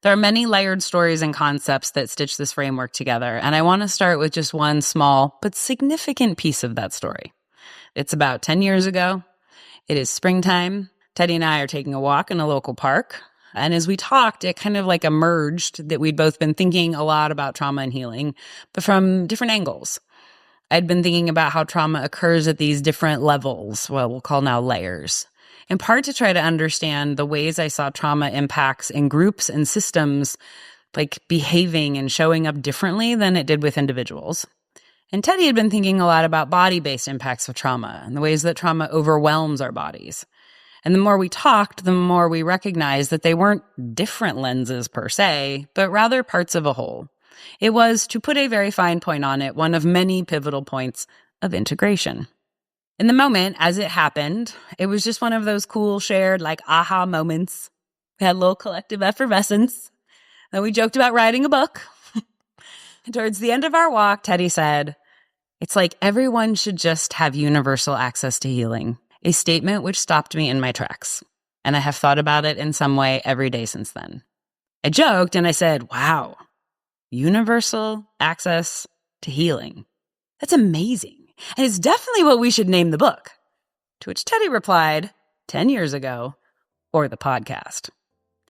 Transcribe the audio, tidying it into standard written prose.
There are many layered stories and concepts that stitch this framework together, and I want to start with just one small but significant piece of that story. It's about 10 years ago. It is springtime. Teddy and I are taking a walk in a local park. And as we talked, it kind of like emerged that we'd both been thinking a lot about trauma and healing, but from different angles. I'd been thinking about how trauma occurs at these different levels, what we'll call now layers, in part to try to understand the ways I saw trauma impacts in groups and systems, like behaving and showing up differently than it did with individuals. And Teddy had been thinking a lot about body-based impacts of trauma and the ways that trauma overwhelms our bodies. And the more we talked, the more we recognized that they weren't different lenses per se, but rather parts of a whole. It was, to put a very fine point on it, one of many pivotal points of integration. In the moment, as it happened, it was just one of those cool shared, aha moments. We had a little collective effervescence. Then we joked about writing a book. And towards the end of our walk, Teddy said, "It's like everyone should just have universal access to healing," a statement which stopped me in my tracks. And I have thought about it in some way every day since then. I joked and I said, "Wow, universal access to healing. That's amazing. And it's definitely what we should name the book." To which Teddy replied, 10 years ago, "Or the podcast."